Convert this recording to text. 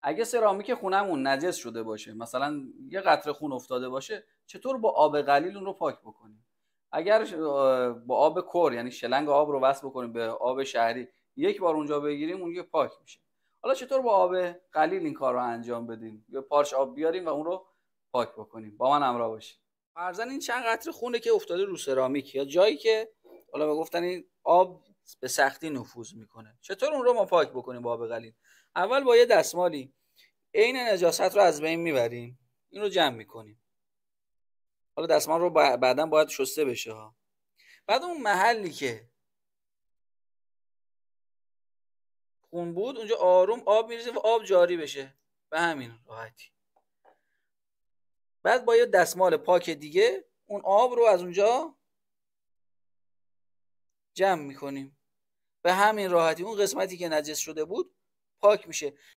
اگه سرامیک خونمون نجس شده باشه، مثلا یه قطره خون افتاده باشه، چطور با آب قلیل اون رو پاک بکنیم؟ اگر با آب کور، یعنی شلنگ آب رو وصل بکنیم به آب شهری، یک بار اونجا بگیریم اون یه پاک میشه. حالا چطور با آب قلیل این کار رو انجام بدیم؟ یا پارچ آب بیاریم و اون رو پاک بکنیم. با من همراه باشید. فرضاً این چند قطره خونه که افتاده رو سرامیک یا جایی که حالا گفتن این آب به سختی نفوذ میکنه، چطور اون رو ما پاک بکنیم با آب قلیل؟ اول با یه دستمالی عین نجاست رو از بین میبریم، این رو جمع میکنیم. حالا دستمال رو بعدا باید شسته بشه ها. بعد اون محلی که خون بود اونجا آروم آب میریزیم و آب جاری بشه به همین راحتی. بعد با یه دستمال پاک دیگه اون آب رو از اونجا جمع میکنیم به همین راحتی. اون قسمتی که نجس شده بود پاک میشه.